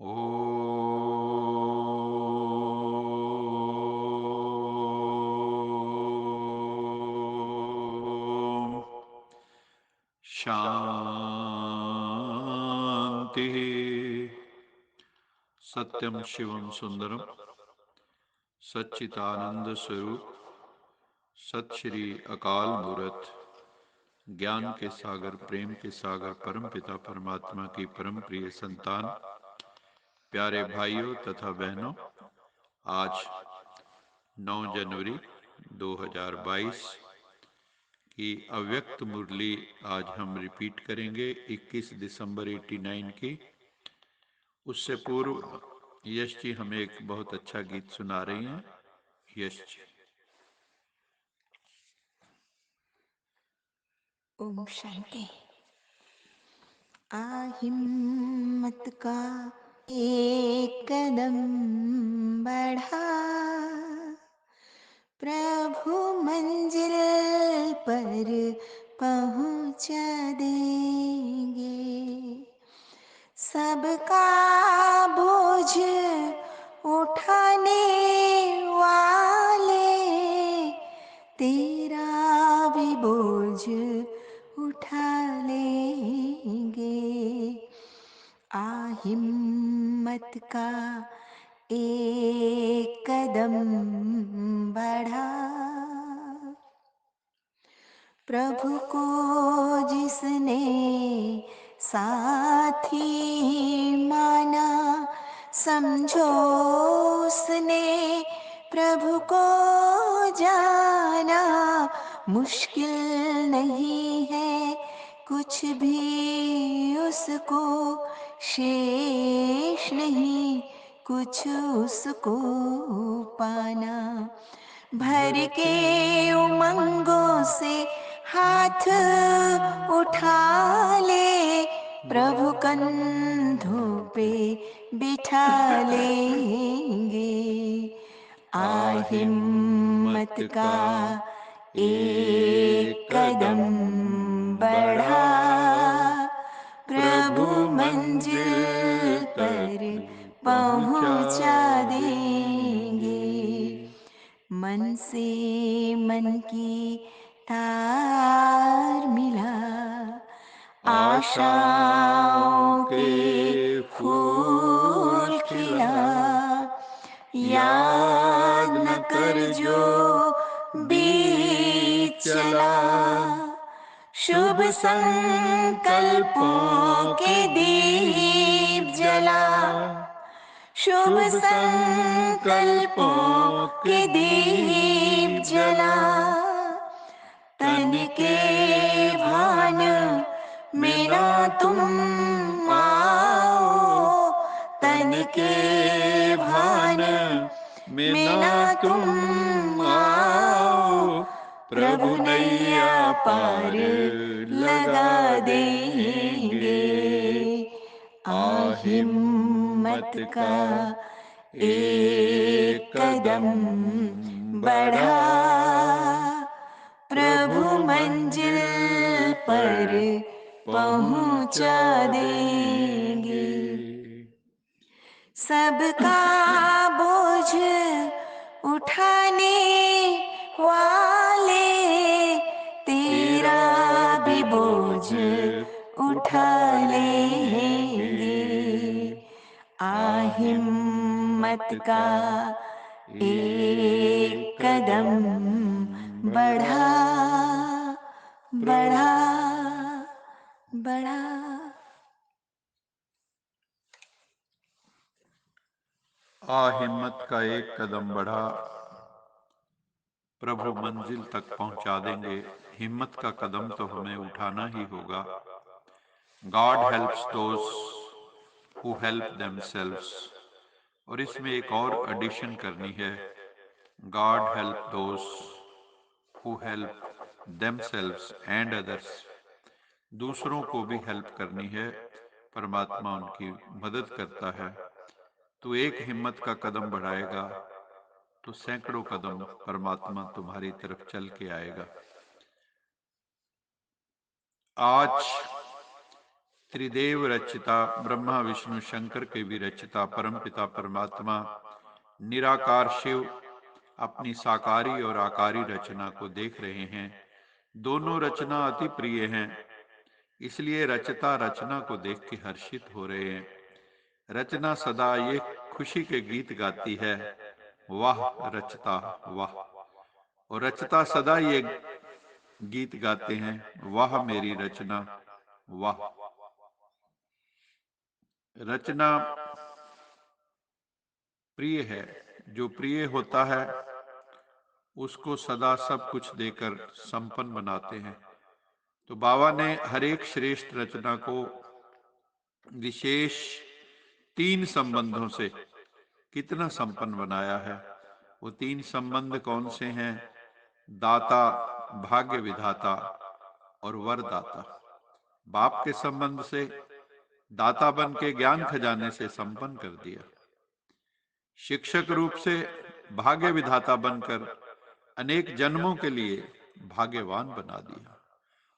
ओम शांति। सत्यम शिवम सुंदरम सच्चिदानंद स्वरूप सत श्री अकाल मूर्त ज्ञान के सागर प्रेम के सागर परम पिता परमात्मा की परम प्रिय संतान प्यारे भाइयों तथा बहनों, आज 9 जनवरी 2022 की अव्यक्त मुरली आज हम रिपीट करेंगे 21 दिसंबर 89 की। उससे पूर्व यश जी हमें एक बहुत अच्छा गीत सुना रही हैं। यश जी। ओम शांति। हिम्मत का एक कदम बढ़ा, प्रभु मंजिल पर पहुंचा देंगे। सबका बोझ उठाने वाले तेरा भी बोझ उठा लेंगे। हिम्मत का एक कदम बढ़ा, प्रभु को जिसने साथी माना, समझो उसने प्रभु को जाना। मुश्किल नहीं है कुछ भी उसको, शेष नहीं कुछ उसको पाना। भर के उमंगों से हाथ उठा ले, प्रभु कंधों पे बिठा लेंगे। हिम्मत का एक कदम बढ़ा, प्रभु मंजिल पर पहुंचा देंगे। मन से मन की तार मिला, आशाओं के फूल खिला। याद न कर जो बीत चला, शुभ संकल्पों के दीप जला। शुभ संकल्पों के दीप जला। तन के भान में ना तुम आओ, तन के भान में ना तुम आओ, प्रभु नैया पार लगा देंगे। हिम्मत का एक कदम बढ़ा, प्रभु मंजिल पर पहुंचा देंगे। सबका बोझ उठाने वाले तेरा भी बोझ उठा लेंगे। हिम्मत का एक कदम बढ़ा, बढ़ा, बढ़ा। हिम्मत का एक कदम बढ़ा, प्रभु मंजिल तक पहुंचा देंगे। हिम्मत का कदम तो हमें उठाना ही होगा। God helps those who help themselves. और इसमें एक और एडिशन करनी है, God help those who help themselves and others. दूसरों को भी हेल्प करनी है, परमात्मा उनकी मदद करता है। तो एक हिम्मत का कदम बढ़ाएगा तो सैकड़ों कदम परमात्मा तुम्हारी तरफ चल के आएगा। आज त्रिदेव रचिता, ब्रह्मा विष्णु शंकर के भी रचिता परमपिता परमात्मा निराकार शिव अपनी साकारी और आकारी रचना को देख रहे हैं। दोनों रचना अति प्रिय हैं, इसलिए रचता रचना को देख के हर्षित हो रहे हैं। रचना सदा ये खुशी के गीत गाती है, वाह रचता वाह। और रचता सदा ये गीत गाते हैं, वाह मेरी रचना वाह। रचना प्रिय है, जो प्रिय होता है उसको सदा सब कुछ देकर संपन्न बनाते हैं। तो बाबा ने हर एक श्रेष्ठ रचना को विशेष 3 संबंधों से कितना संपन्न बनाया है। वो 3 संबंध कौन से हैं? दाता, भाग्य विधाता और वरदाता। बाप के संबंध से दाता बन के ज्ञान खजाने से संपन्न कर दिया, शिक्षक रूप से भाग्य विधाता बनकर अनेक जन्मों के लिए भाग्यवान बना दिया,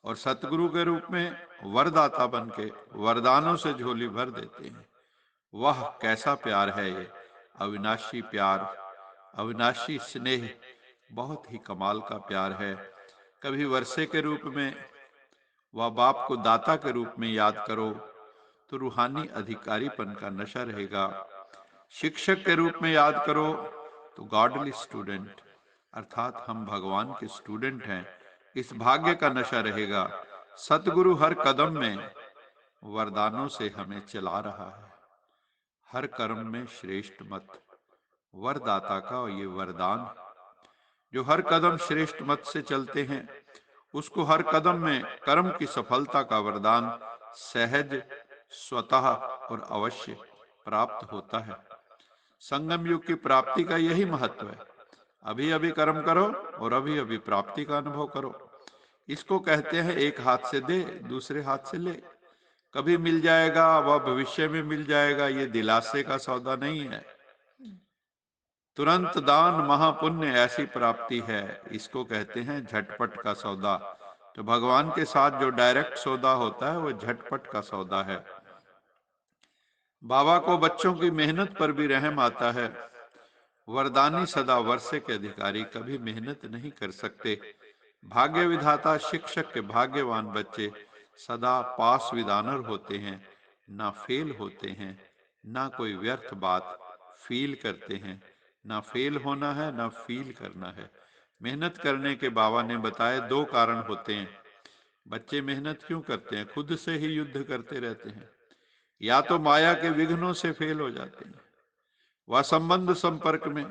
और सतगुरु के रूप में वरदाता बन के वरदानों से झोली भर देते हैं। वह कैसा प्यार है ये, अविनाशी प्यार, अविनाशी स्नेह, बहुत ही कमाल का प्यार है। कभी वर्षे के रूप में वह बाप को दाता के रूप में याद करो तो रूहानी अधिकारीपन का नशा रहेगा। शिक्षक के रूप में याद करो तो गॉडली स्टूडेंट, अर्थात हम भगवान के स्टूडेंट हैं, इस भाग्य का नशा रहेगा। सतगुरु हर कदम में वरदानों से हमें चला रहा है। हर कर्म में श्रेष्ठ मत, वरदाता का ये वरदान। जो हर कदम श्रेष्ठ मत से चलते हैं उसको हर कदम में कर्म की सफलता का वरदान सहज, स्वतः और अवश्य प्राप्त होता है। संगम युग की प्राप्ति का यही महत्व है। अभी अभी कर्म करो और अभी अभी प्राप्ति का अनुभव करो। इसको कहते हैं एक हाथ से दे दूसरे हाथ से ले। कभी मिल जाएगा, वह भविष्य में मिल जाएगा, ये दिलासे का सौदा नहीं है। तुरंत दान महापुण्य ऐसी प्राप्ति है, इसको कहते हैं झटपट का सौदा। तो भगवान के साथ जो डायरेक्ट सौदा होता है वो झटपट का सौदा है। बाबा को बच्चों की मेहनत पर भी रहम आता है। वरदानी सदा वर्षे के अधिकारी कभी मेहनत नहीं कर सकते। भाग्य विधाता शिक्षक के भाग्यवान बच्चे सदा पास विदानर होते हैं, ना फेल होते हैं, ना कोई व्यर्थ बात फील करते हैं। ना फेल होना है ना फील करना है। मेहनत करने के बाबा ने बताए 2 कारण होते हैं। बच्चे मेहनत क्यों करते हैं? खुद से ही युद्ध करते रहते हैं, या तो माया के विघ्नों से फेल हो जाते हैं, वह संबंध संपर्क में,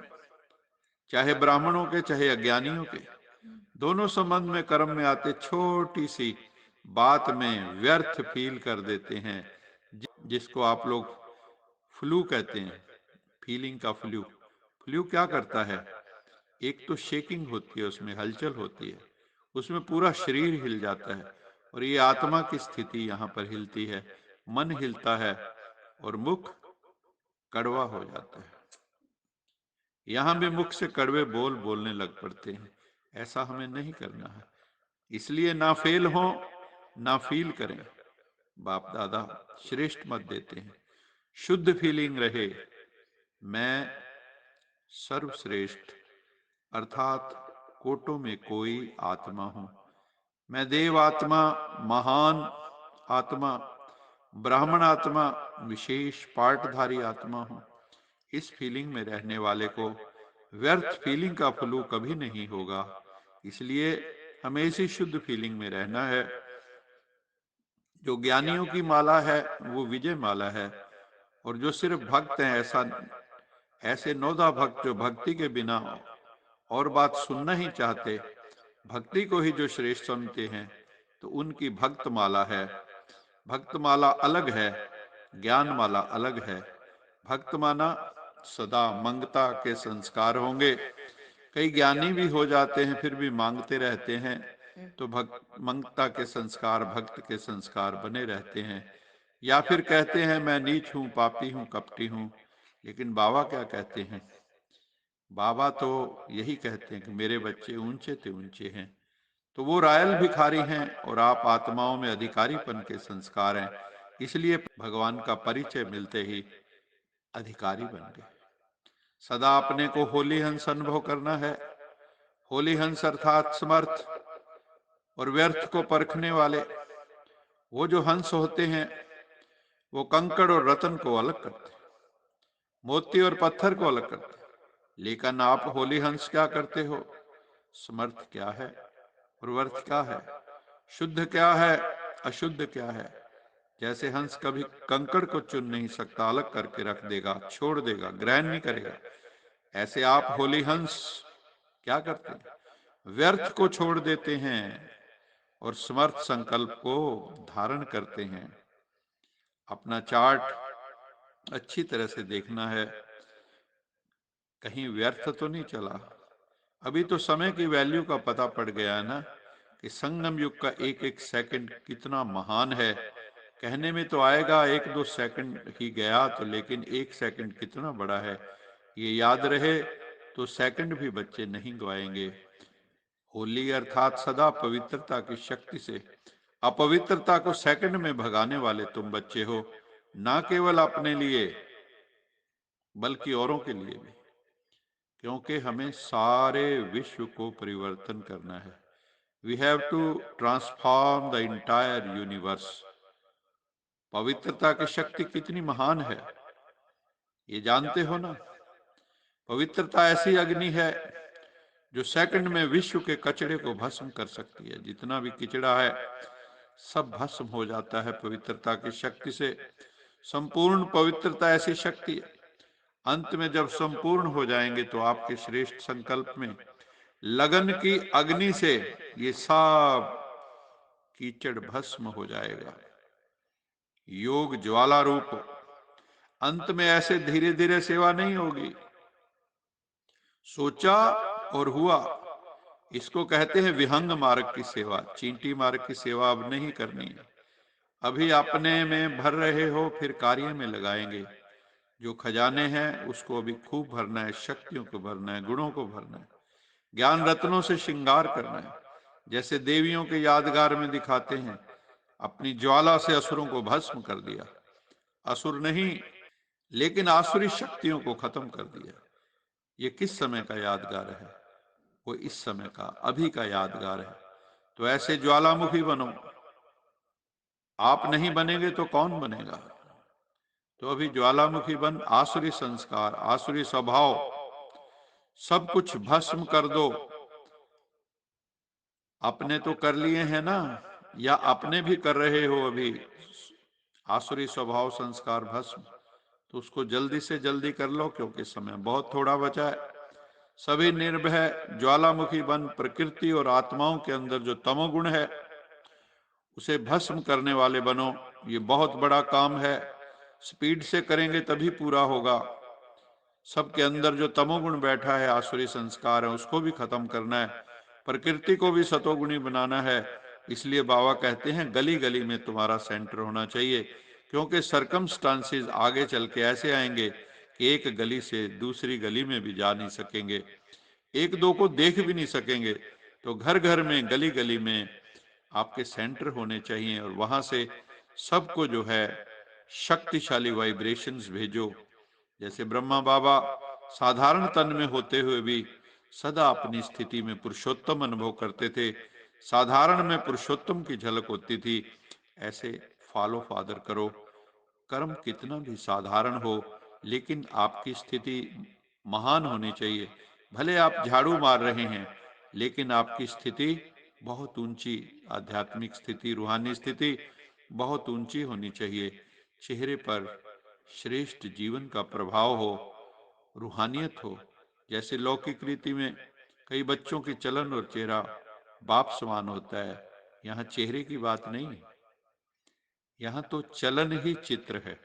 चाहे ब्राह्मणों के चाहे अज्ञानियों के, दोनों संबंध में कर्म में आते छोटी सी बात में व्यर्थ फील कर देते हैं, जिसको आप लोग फ्लू कहते हैं, फीलिंग का फ्लू। फ्लू क्या करता है? एक तो शेकिंग होती है, उसमें हलचल होती है, उसमें पूरा शरीर हिल जाता है, और ये आत्मा की स्थिति यहाँ पर हिलती है, मन हिलता है और मुख कड़वा हो जाता है। यहाँ भी मुख से कड़वे बोल बोलने लग पड़ते हैं। ऐसा हमें नहीं करना है, इसलिए ना फेल हो ना फील करें। बाप दादा श्रेष्ठ मत देते हैं। शुद्ध फीलिंग रहे, मैं सर्वश्रेष्ठ, अर्थात कोटों में कोई आत्मा हूं। मैं देव आत्मा, महान आत्मा, ब्राह्मण आत्मा, विशेष पार्टधारी आत्मा हूं। इस फीलिंग में रहने वाले को व्यर्थ फीलिंग का फ्लू कभी नहीं होगा। इसलिए हमें इसी शुद्ध फीलिंग में रहना है। जो ज्ञानियों की माला है वो विजय माला है, और जो सिर्फ भक्त हैं, ऐसे 9 भक्त जो भक्ति के बिना और बात सुनना ही चाहते, भक्ति को ही जो श्रेष्ठ समझते हैं, तो उनकी भक्त माला है। भक्त माला अलग है, ज्ञान माला अलग है। भक्त माना सदा मंगता के संस्कार होंगे। कई ज्ञानी भी हो जाते हैं फिर भी मांगते रहते हैं, तो भक्त मंगता के संस्कार, भक्त के संस्कार बने रहते हैं। या फिर कहते हैं मैं नीच हूं, पापी हूं, कपटी हूं। लेकिन बाबा क्या कहते हैं? बाबा तो यही कहते हैं कि मेरे बच्चे ऊंचे ते ऊंचे हैं। तो वो रायल भिखारी हैं और आप आत्माओं में अधिकारीपन के संस्कार हैं। इसलिए भगवान का परिचय मिलते ही अधिकारी बन गए। सदा अपने को होली हंस अनुभव करना है। होली हंस अर्थात समर्थ और व्यर्थ को परखने वाले। वो जो हंस होते हैं वो कंकड़ और रतन को अलग करते हैं, मोती और पत्थर को अलग करते हैं। लेकिन आप होली हंस क्या करते हो? समर्थ क्या है और व्यर्थ क्या है, शुद्ध क्या है, अशुद्ध क्या है। जैसे हंस कभी कंकड़ को चुन नहीं सकता, अलग करके रख देगा, छोड़ देगा, ग्रहण नहीं करेगा, ऐसे आप होली हंस क्या करते हैं? व्यर्थ को छोड़ देते हैं और समर्थ संकल्प को धारण करते हैं। अपना चार्ट अच्छी तरह से देखना है, कहीं व्यर्थ तो नहीं चला। अभी तो समय की वैल्यू का पता पड़ गया है ना, कि संगम युग का एक एक सेकंड कितना महान है। कहने में तो आएगा 1-2 सेकंड ही गया तो, लेकिन एक सेकंड कितना बड़ा है ये याद रहे तो सेकंड भी बच्चे नहीं गवाएंगे। होली अर्थात सदा पवित्रता की शक्ति से अपवित्रता को सेकंड में भगाने वाले तुम बच्चे हो, ना केवल अपने लिए बल्कि औरों के लिए भी, क्योंकि हमें सारे विश्व को परिवर्तन करना है। We have to transform the entire universe. पवित्रता की शक्ति कितनी महान है ये जानते हो ना? पवित्रता ऐसी अग्नि है जो सेकंड में विश्व के कचड़े को भस्म कर सकती है। जितना भी किचड़ा है सब भस्म हो जाता है पवित्रता की शक्ति से। संपूर्ण पवित्रता ऐसी शक्ति है, अंत में जब संपूर्ण हो जाएंगे तो आपके श्रेष्ठ संकल्प में लगन की अग्नि से ये सब कीचड़ भस्म हो जाएगा। योग ज्वाला रूप। अंत में ऐसे धीरे धीरे सेवा नहीं होगी, सोचा और हुआ। इसको कहते हैं विहंग मार्ग की सेवा। चींटी मार्ग की सेवा अब नहीं करनी है। अभी अपने में भर रहे हो, फिर कार्य में लगाएंगे। जो खजाने हैं उसको अभी खूब भरना है, शक्तियों को भरना है, गुणों को भरना है, ज्ञान रत्नों से श्रृंगार करना है। जैसे देवियों के यादगार में दिखाते हैं, अपनी ज्वाला से असुरों को भस्म कर दिया। असुर नहीं लेकिन आसुरी शक्तियों को खत्म कर दिया। ये किस समय का यादगार है? वो इस समय का, अभी का यादगार है। तो ऐसे ज्वालामुखी बनो। आप नहीं बनेंगे तो कौन बनेगा? तो अभी ज्वालामुखी बन आसुरी संस्कार, आसुरी स्वभाव सब कुछ भस्म कर दो। अपने तो कर लिए हैं ना, या अपने भी कर रहे हो अभी आसुरी स्वभाव संस्कार भस्म? तो उसको जल्दी से जल्दी कर लो, क्योंकि समय बहुत थोड़ा बचा है। सभी निर्भय ज्वालामुखी बन प्रकृति और आत्माओं के अंदर जो तमोगुण है उसे भस्म करने वाले बनो। ये बहुत बड़ा काम है, स्पीड से करेंगे तभी पूरा होगा। सबके अंदर जो तमोगुण बैठा है, आसुरी संस्कार है, उसको भी खत्म करना है, प्रकृति को भी सतोगुणी बनाना है। इसलिए बाबा कहते हैं गली गली में तुम्हारा सेंटर होना चाहिए, क्योंकि सरकमस्टांसेस आगे चल के ऐसे आएंगे कि एक गली से दूसरी गली में भी जा नहीं सकेंगे, एक दो को देख भी नहीं सकेंगे। तो घर घर में, गली गली में आपके सेंटर होने चाहिए, और वहां से सबको जो है शक्तिशाली वाइब्रेशंस भेजो। जैसे ब्रह्मा बाबा साधारण तन में होते हुए भी सदा अपनी स्थिति में पुरुषोत्तम अनुभव करते थे, साधारण में पुरुषोत्तम की झलक होती थी। ऐसे फॉलो फादर करो। कर्म कितना भी साधारण हो, लेकिन आपकी स्थिति महान होनी चाहिए। भले आप झाड़ू मार रहे हैं, लेकिन आपकी स्थिति बहुत ऊंची, आध्यात्मिक स्थिति, रूहानी स्थिति बहुत ऊंची होनी चाहिए। चेहरे पर श्रेष्ठ जीवन का प्रभाव हो, रूहानियत हो। जैसे लौकिक रीति में कई बच्चों की चलन और चेहरा बाप समान होता है, यहाँ चेहरे की बात नहीं है, यहाँ तो चलन ही चित्र है।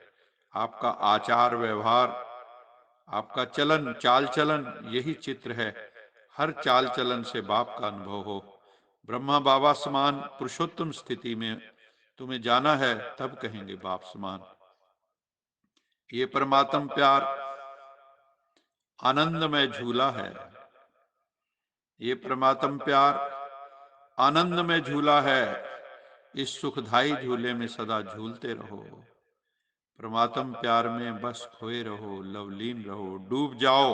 आपका आचार व्यवहार, आपका चलन चाल चलन, यही चित्र है। हर चाल चलन से बाप का अनुभव हो। ब्रह्मा बाबा समान पुरुषोत्तम स्थिति में तुम्हें जाना है, तब कहेंगे बाप समान। ये परमात्म प्यार आनंदमय झूला है। ये परमात्म प्यार आनंदमय झूला है। इस सुखदाई झूले में सदा झूलते रहो। परमात्म प्यार में बस खोए रहो, लवलीन रहो। डूब जाओ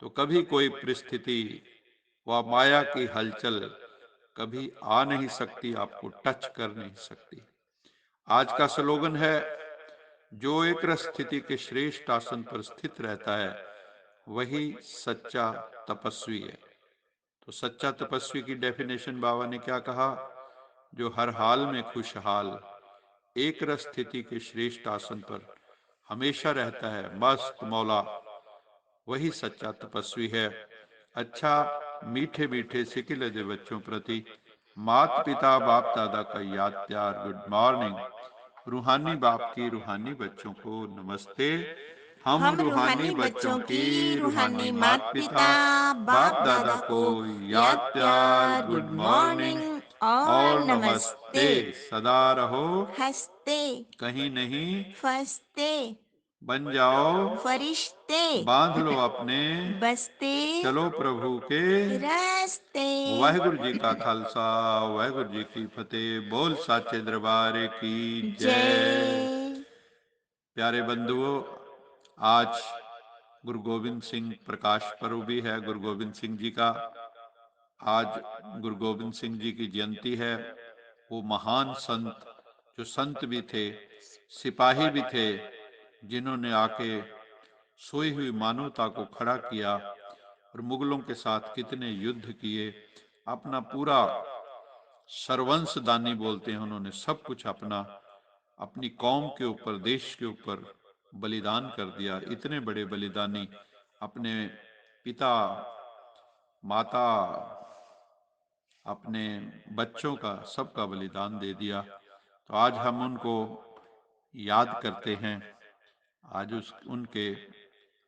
तो कभी कोई परिस्थिति व माया की हलचल कभी आ नहीं सकती, आपको टच कर नहीं सकती। आज का स्लोगन है, जो एक स्थिति के श्रेष्ठ आसन पर स्थित रहता है वही सच्चा तपस्वी है। तो सच्चा तपस्वी की डेफिनेशन बाबा ने क्या कहा? जो हर हाल में खुशहाल एक स्थिति के श्रेष्ठ आसन पर हमेशा रहता है, मस्त मौला, वही सच्चा तपस्वी है। अच्छा, मीठे मीठे सिकिले दे बच्चों प्रति मात पिता बाप दादा का याद प्यार, गुड मॉर्निंग। रूहानी बाप की रूहानी बच्चों को नमस्ते। हम हम रूहानी रूहानी बच्चों बच्चों की की रूहानी रूहानी मात माता पिता पिता बाप बाप दादा दादा को को याद याद प्यार, प्यार, गुड गुड मॉर्निंग मॉर्निंग और और नमस्ते। नमस्ते। सदा रहो हंसते कहीं नहीं, फंसते बन जाओ फरिश्ते, बांध लो अपने, बसते चलो प्रभु के रास्ते। वाहिगुरु जी का खालसा, वाहिगुरु जी की फतेह। बोल साचे दरबार की जय। जय। प्यारे बंधुओं, आज गुरु गोविंद सिंह प्रकाश पर्व भी है, गुरु गोविंद सिंह जी का। आज गुरु गोविंद सिंह जी की जयंती है। वो महान संत, जो संत भी थे, सिपाही भी थे, जिन्होंने आके सोई हुई मानवता को खड़ा किया और मुगलों के साथ कितने युद्ध किए। अपना पूरा सर्वंस दानी बोलते हैं, उन्होंने सब कुछ अपना अपनी कौम के ऊपर, देश के ऊपर बलिदान कर दिया। इतने बड़े बलिदानी, अपने पिता, माता, अपने बच्चों का, सबका बलिदान दे दिया। तो आज हम उनको याद करते हैं। आज उनके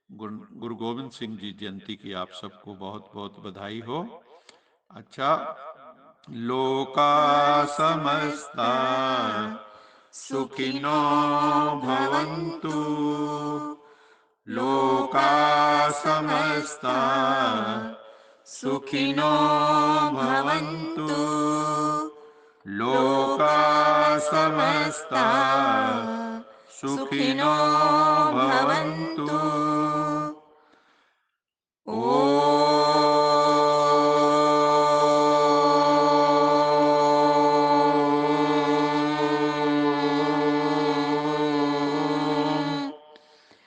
गुरु गोविंद सिंह जी जयंती की आप सबको बहुत बहुत बधाई हो। अच्छा, लोका समस्ता सुखिनो भवन्तु, लोका समस्ता सुखिनो भवन्तु, लोका समस्ता सुखिनो भवन्तु।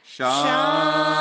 शांति